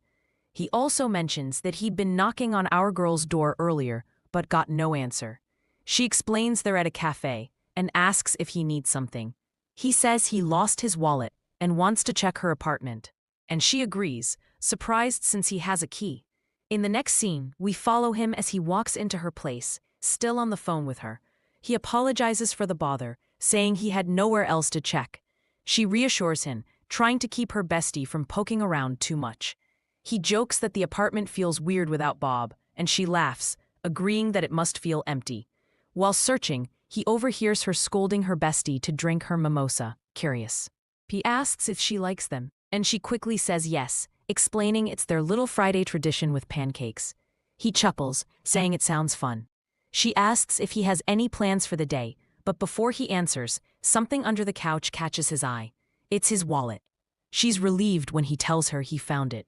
He also mentions that he'd been knocking on our girl's door earlier, but got no answer. She explains they're at a cafe and asks if he needs something. He says he lost his wallet and wants to check her apartment. And she agrees, surprised since he has a key. In the next scene, we follow him as he walks into her place, still on the phone with her. He apologizes for the bother, saying he had nowhere else to check. She reassures him, trying to keep her bestie from poking around too much. He jokes that the apartment feels weird without Bob, and she laughs, agreeing that it must feel empty. While searching, he overhears her scolding her bestie to drink her mimosa, curious. He asks if she likes them, and she quickly says yes, explaining it's their little Friday tradition with pancakes. He chuckles, saying it sounds fun. She asks if he has any plans for the day, but before he answers, something under the couch catches his eye. It's his wallet. She's relieved when he tells her he found it.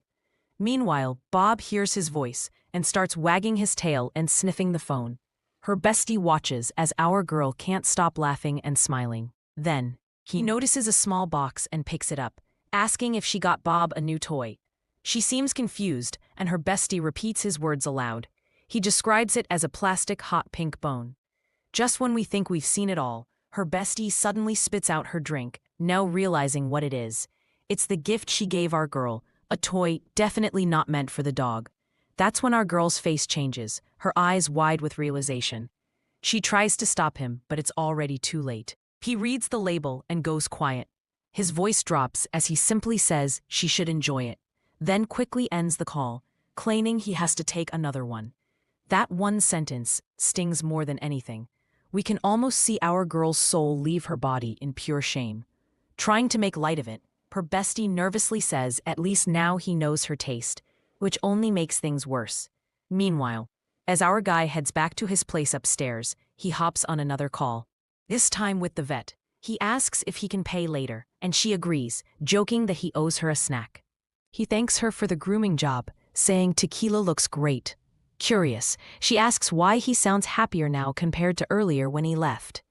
Meanwhile, Bob hears his voice and starts wagging his tail and sniffing the phone. Her bestie watches as our girl can't stop laughing and smiling. Then, he notices a small box and picks it up, asking if she got Bob a new toy. She seems confused, and her bestie repeats his words aloud. He describes it as a plastic hot pink bone. Just when we think we've seen it all, her bestie suddenly spits out her drink, now realizing what it is. It's the gift she gave our girl, a toy definitely not meant for the dog. That's when our girl's face changes, her eyes wide with realization. She tries to stop him, but it's already too late. He reads the label and goes quiet. His voice drops as he simply says she should enjoy it, then quickly ends the call, claiming he has to take another one. That one sentence stings more than anything. We can almost see our girl's soul leave her body in pure shame. Trying to make light of it, her bestie nervously says at least now he knows her taste, which only makes things worse. Meanwhile, as our guy heads back to his place upstairs, he hops on another call. This time with the vet. He asks if he can pay later, and she agrees, joking that he owes her a snack. He thanks her for the grooming job, saying Tequila looks great. Curious, she asks why he sounds happier now compared to earlier when he left.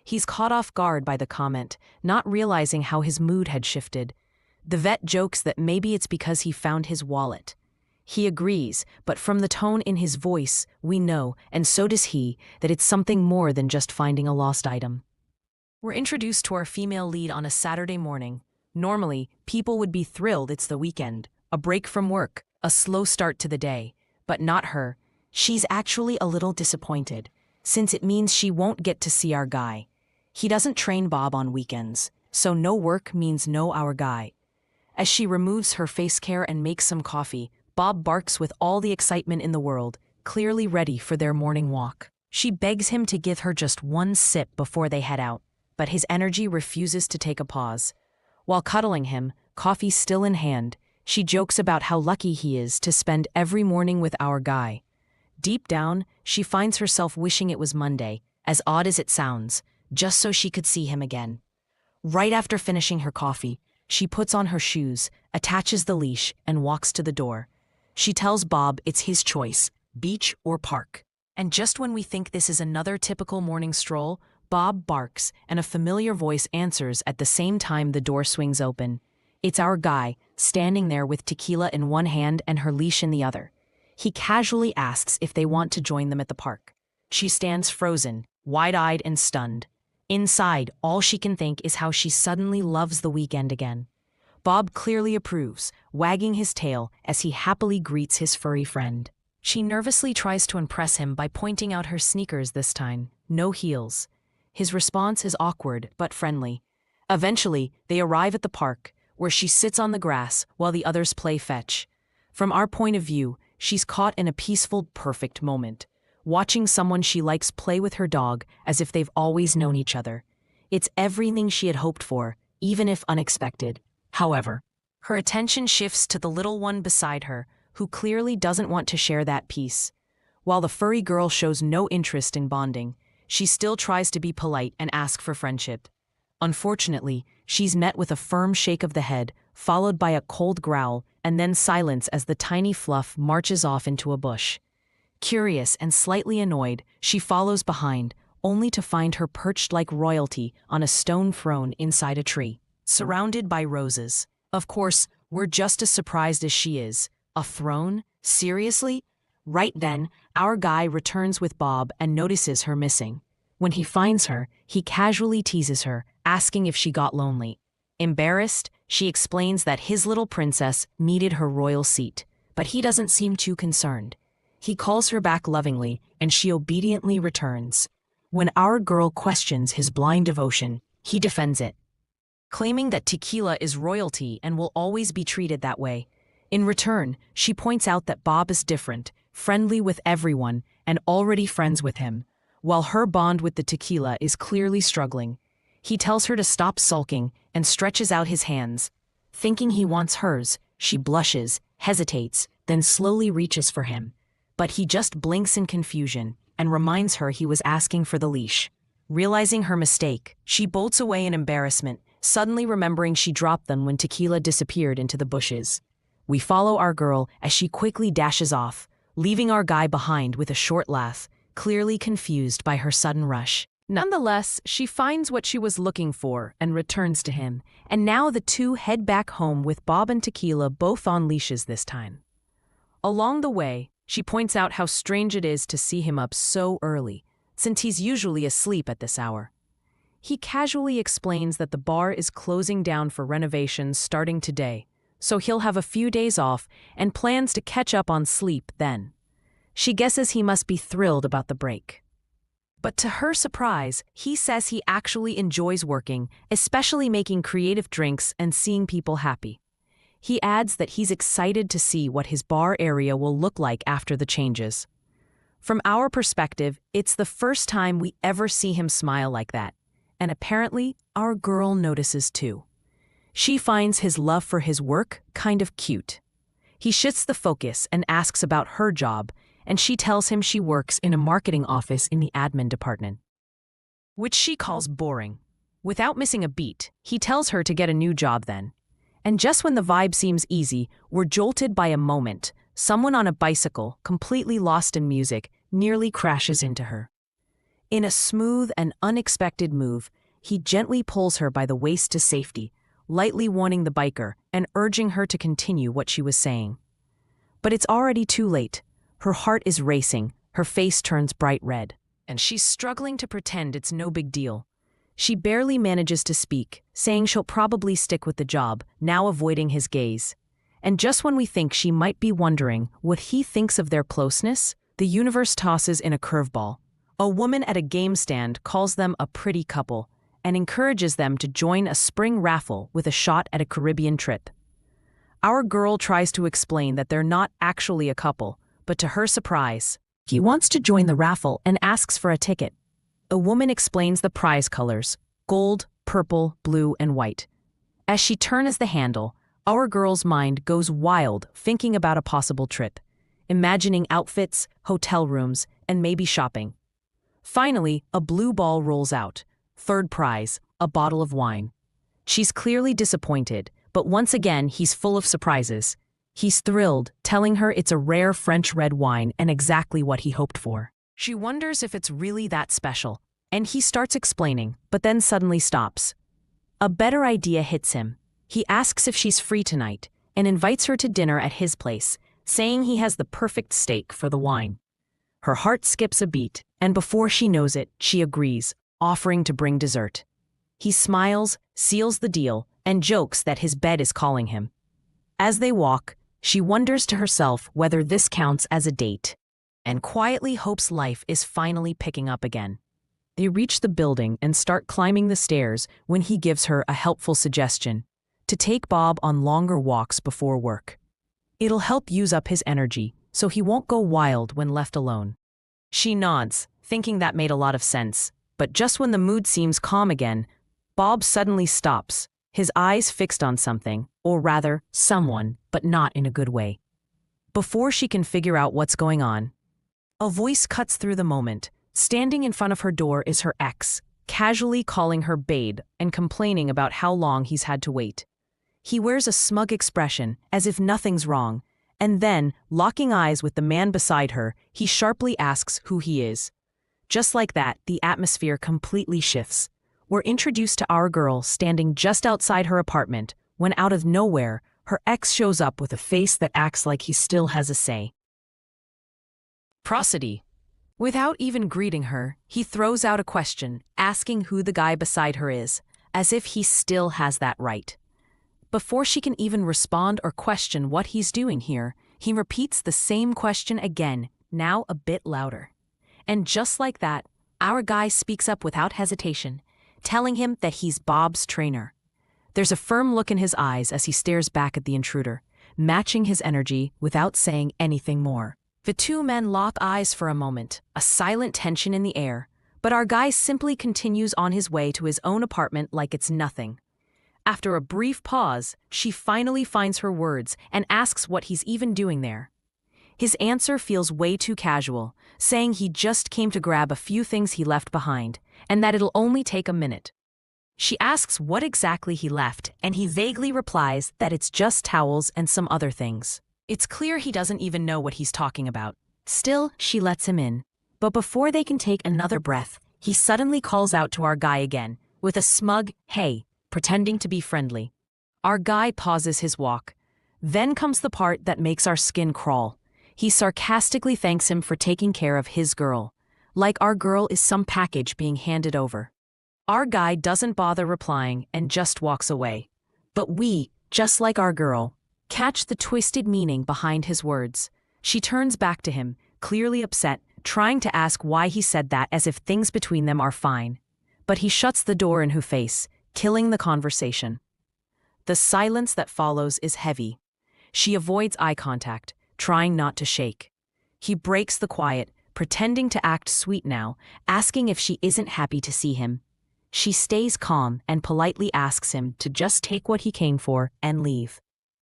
He's caught off guard by the comment, not realizing how his mood had shifted. The vet jokes that maybe it's because he found his wallet. He agrees, but from the tone in his voice, we know, and so does he, that it's something more than just finding a lost item. We're introduced to our female lead on a Saturday morning. Normally, people would be thrilled it's the weekend, a break from work, a slow start to the day. But not her. She's actually a little disappointed, since it means she won't get to see our guy. He doesn't train Bob on weekends, so no work means no our guy. As she removes her face care and makes some coffee, Bob barks with all the excitement in the world, clearly ready for their morning walk. She begs him to give her just one sip before they head out, but his energy refuses to take a pause. While cuddling him, coffee still in hand, she jokes about how lucky he is to spend every morning with our guy. Deep down, she finds herself wishing it was Monday, as odd as it sounds, just so she could see him again. Right after finishing her coffee, She puts on her shoes, attaches the leash, and walks to the door. She tells Bob it's his choice, beach or park. And just when we think this is another typical morning stroll, Bob barks, and a familiar voice answers at the same time the door swings open. It's our guy, standing there with Tequila in one hand and her leash in the other. He casually asks if they want to join them at the park. She stands frozen, wide-eyed and stunned. Inside, all she can think is how she suddenly loves the weekend again. Bob clearly approves, wagging his tail as he happily greets his furry friend. She nervously tries to impress him by pointing out her sneakers this time, no heels. His response is awkward but friendly. Eventually, they arrive at the park, where she sits on the grass while the others play fetch. From our point of view, she's caught in a peaceful, perfect moment, watching someone she likes play with her dog as if they've always known each other. It's everything she had hoped for, even if unexpected. However, her attention shifts to the little one beside her, who clearly doesn't want to share that peace. While the furry girl shows no interest in bonding, she still tries to be polite and ask for friendship. Unfortunately, she's met with a firm shake of the head, followed by a cold growl, and then silence as the tiny fluff marches off into a bush. Curious and slightly annoyed, she follows behind, only to find her perched like royalty on a stone throne inside a tree, surrounded by roses. Of course, we're just as surprised as she is. A throne? Seriously? Right then, our guy returns with Bob and notices her missing. When he finds her, he casually teases her, asking if she got lonely. Embarrassed, she explains that his little princess needed her royal seat, but he doesn't seem too concerned. He calls her back lovingly, and she obediently returns. When our girl questions his blind devotion, he defends it, claiming that Tequila is royalty and will always be treated that way. In return, she points out that Bob is different, friendly with everyone, and already friends with him, while her bond with the Tequila is clearly struggling. He tells her to stop sulking and stretches out his hands. Thinking he wants hers, she blushes, hesitates, then slowly reaches for him. But he just blinks in confusion and reminds her he was asking for the leash. Realizing her mistake, she bolts away in embarrassment, suddenly remembering she dropped them when Tequila disappeared into the bushes. We follow our girl as she quickly dashes off, leaving our guy behind with a short laugh, clearly confused by her sudden rush. Nonetheless, she finds what she was looking for and returns to him, and now the two head back home with Bob and Tequila both on leashes this time. Along the way, she points out how strange it is to see him up so early, since he's usually asleep at this hour. He casually explains that the bar is closing down for renovations starting today, so he'll have a few days off and plans to catch up on sleep then. She guesses he must be thrilled about the break. But to her surprise, he says he actually enjoys working, especially making creative drinks and seeing people happy. He adds that he's excited to see what his bar area will look like after the changes. From our perspective, it's the first time we ever see him smile like that, and apparently our girl notices too. She finds his love for his work kind of cute. He shifts the focus and asks about her job, and she tells him she works in a marketing office in the admin department, which she calls boring. Without missing a beat, he tells her to get a new job then. And just when the vibe seems easy, we're jolted by a moment. Someone on a bicycle, completely lost in music, nearly crashes into her. In a smooth and unexpected move, he gently pulls her by the waist to safety, lightly warning the biker and urging her to continue what she was saying. But it's already too late. Her heart is racing, her face turns bright red, and she's struggling to pretend it's no big deal. She barely manages to speak, saying she'll probably stick with the job, now avoiding his gaze. And just when we think she might be wondering what he thinks of their closeness, the universe tosses in a curveball. A woman at a game stand calls them a pretty couple and encourages them to join a spring raffle with a shot at a Caribbean trip. Our girl tries to explain that they're not actually a couple, but to her surprise, he wants to join the raffle and asks for a ticket. A woman explains the prize colors: gold, purple, blue, and white. As she turns the handle, our girl's mind goes wild thinking about a possible trip, imagining outfits, hotel rooms, and maybe shopping. Finally, a blue ball rolls out. Third prize, a bottle of wine. She's clearly disappointed, but once again, he's full of surprises. He's thrilled, telling her it's a rare French red wine and exactly what he hoped for. She wonders if it's really that special, and he starts explaining, but then suddenly stops. A better idea hits him. He asks if she's free tonight and invites her to dinner at his place, saying he has the perfect steak for the wine. Her heart skips a beat, and before she knows it, she agrees, offering to bring dessert. He smiles, seals the deal, and jokes that his bed is calling him. As they walk, she wonders to herself whether this counts as a date, and quietly hopes life is finally picking up again. They reach the building and start climbing the stairs when he gives her a helpful suggestion: to take Bob on longer walks before work. It'll help use up his energy, so he won't go wild when left alone. She nods, thinking that made a lot of sense, but just when the mood seems calm again, Bob suddenly stops, his eyes fixed on something, or rather, someone, but not in a good way. Before she can figure out what's going on, a voice cuts through the moment. Standing in front of her door is her ex, casually calling her babe and complaining about how long he's had to wait. He wears a smug expression, as if nothing's wrong, and then, locking eyes with the man beside her, he sharply asks who he is. Just like that, the atmosphere completely shifts. We're introduced to our girl standing just outside her apartment, when out of nowhere, her ex shows up with a face that acts like he still has a say. Prosody. Without even greeting her, he throws out a question, asking who the guy beside her is, as if he still has that right. Before she can even respond or question what he's doing here, he repeats the same question again, now a bit louder. And just like that, our guy speaks up without hesitation, telling him that he's Bob's trainer. There's a firm look in his eyes as he stares back at the intruder, matching his energy without saying anything more. The two men lock eyes for a moment, a silent tension in the air, but our guy simply continues on his way to his own apartment like it's nothing. After a brief pause, she finally finds her words and asks what he's even doing there. His answer feels way too casual, saying he just came to grab a few things he left behind, and that it'll only take a minute. She asks what exactly he left, and he vaguely replies that it's just towels and some other things. It's clear he doesn't even know what he's talking about. Still, she lets him in. But before they can take another breath, he suddenly calls out to our guy again, with a smug, "Hey," pretending to be friendly. Our guy pauses his walk. Then comes the part that makes our skin crawl. He sarcastically thanks him for taking care of his girl, like our girl is some package being handed over. Our guy doesn't bother replying and just walks away. But we, just like our girl, catch the twisted meaning behind his words. She turns back to him, clearly upset, trying to ask why he said that as if things between them are fine. But he shuts the door in her face, killing the conversation. The silence that follows is heavy. She avoids eye contact, trying not to shake. He breaks the quiet, pretending to act sweet now, asking if she isn't happy to see him. She stays calm and politely asks him to just take what he came for and leave.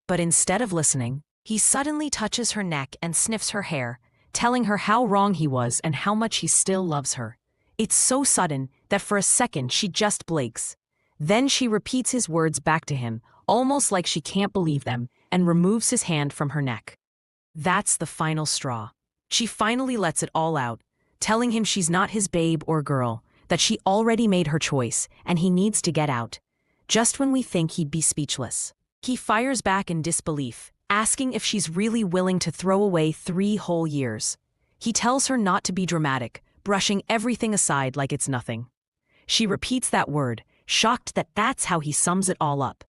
But instead of listening, he suddenly touches her neck and sniffs her hair, telling her how wrong he was and how much he still loves her. It's so sudden that for a second she just blinks. Then she repeats his words back to him, almost like she can't believe them, and removes his hand from her neck. That's the final straw. She finally lets it all out, telling him she's not his babe or girl, that she already made her choice and he needs to get out. Just when we think he'd be speechless, he fires back in disbelief, asking if she's really willing to throw away 3 whole years. He tells her not to be dramatic, brushing everything aside like it's nothing. She repeats that word, shocked that that's how he sums it all up.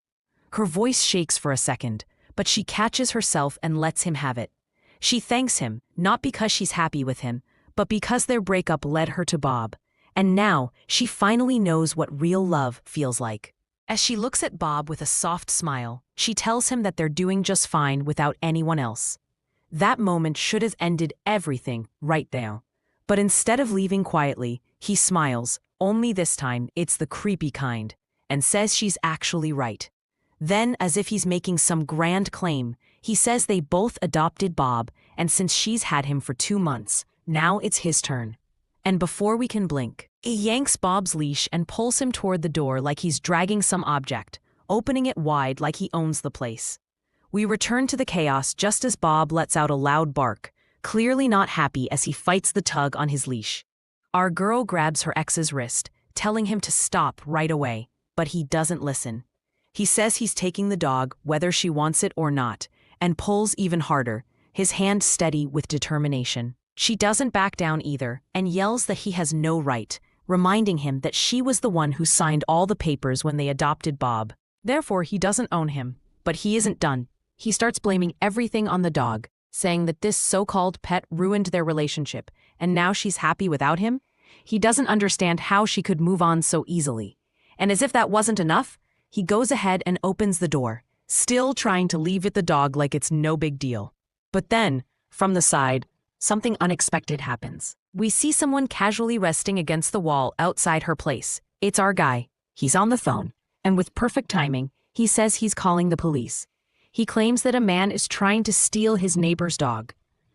Her voice shakes for a second, but she catches herself and lets him have it. She thanks him, not because she's happy with him, but because their breakup led her to Bob. And now, she finally knows what real love feels like. As she looks at Bob with a soft smile, she tells him that they're doing just fine without anyone else. That moment should have ended everything right there. But instead of leaving quietly, he smiles, only this time it's the creepy kind, and says she's actually right. Then, as if he's making some grand claim, he says they both adopted Bob, and since she's had him for 2 months, now it's his turn. And before we can blink, he yanks Bob's leash and pulls him toward the door like he's dragging some object, opening it wide like he owns the place. We return to the chaos just as Bob lets out a loud bark, clearly not happy as he fights the tug on his leash. Our girl grabs her ex's wrist, telling him to stop right away, but he doesn't listen. He says he's taking the dog whether she wants it or not, and pulls even harder, his hand steady with determination. She doesn't back down either, and yells that he has no right, reminding him that she was the one who signed all the papers when they adopted Bob. Therefore, he doesn't own him. But he isn't done. He starts blaming everything on the dog, saying that this so-called pet ruined their relationship, and now she's happy without him? He doesn't understand how she could move on so easily. And as if that wasn't enough, he goes ahead and opens the door, still trying to leave it the dog like it's no big deal. But then, from the side, something unexpected happens. We see someone casually resting against the wall outside her place. It's our guy. He's on the phone, and with perfect timing, he says he's calling the police. He claims that a man is trying to steal his neighbor's dog.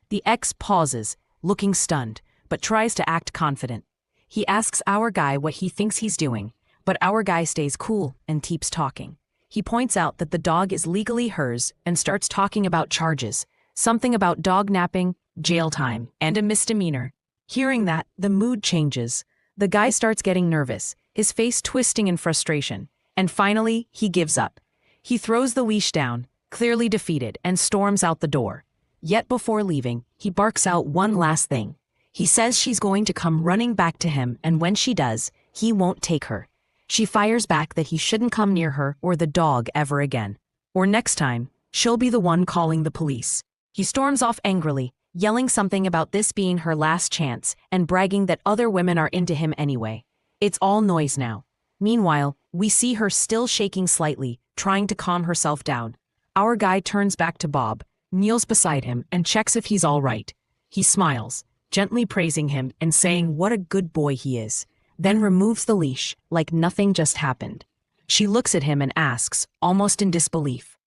The ex pauses, looking stunned, but tries to act confident. He asks our guy what he thinks he's doing, but our guy stays cool and keeps talking. He points out that the dog is legally hers and starts talking about charges, something about dog napping, jail time, and a misdemeanor. Hearing that, the mood changes. The guy starts getting nervous, his face twisting in frustration, and finally, he gives up. He throws the leash down, clearly defeated, and storms out the door. Yet before leaving, he barks out one last thing. He says she's going to come running back to him, and when she does, he won't take her. She fires back that he shouldn't come near her or the dog ever again. Or next time, she'll be the one calling the police. He storms off angrily, yelling something about this being her last chance and bragging that other women are into him anyway. It's all noise now. Meanwhile, we see her still shaking slightly, trying to calm herself down. Our guy turns back to Bob, kneels beside him, and checks if he's all right. He smiles, gently praising him and saying what a good boy he is, then removes the leash like nothing just happened. She looks at him and asks, almost in disbelief,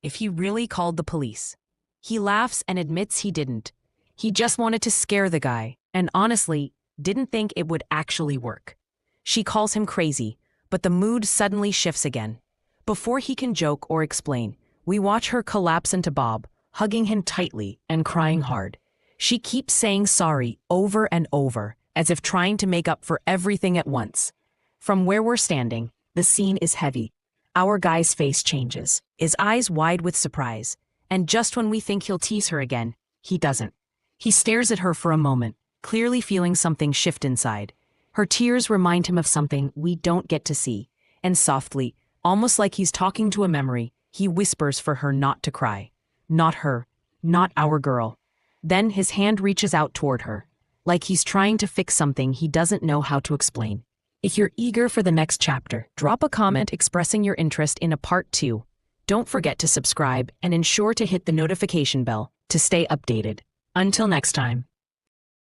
if he really called the police. He laughs and admits he didn't. He just wanted to scare the guy, and honestly, didn't think it would actually work. She calls him crazy, but the mood suddenly shifts again. Before he can joke or explain, we watch her collapse into Bob, hugging him tightly and crying hard. She keeps saying sorry over and over, as if trying to make up for everything at once. From where we're standing, the scene is heavy. Our guy's face changes, his eyes wide with surprise, and just when we think he'll tease her again, he doesn't. He stares at her for a moment, clearly feeling something shift inside. Her tears remind him of something we don't get to see, and softly, almost like he's talking to a memory, he whispers for her not to cry. Not her, not our girl. Then his hand reaches out toward her, like he's trying to fix something he doesn't know how to explain. If you're eager for the next chapter, drop a comment expressing your interest in a part 2. Don't forget to subscribe and ensure to hit the notification bell to stay updated. Until next time.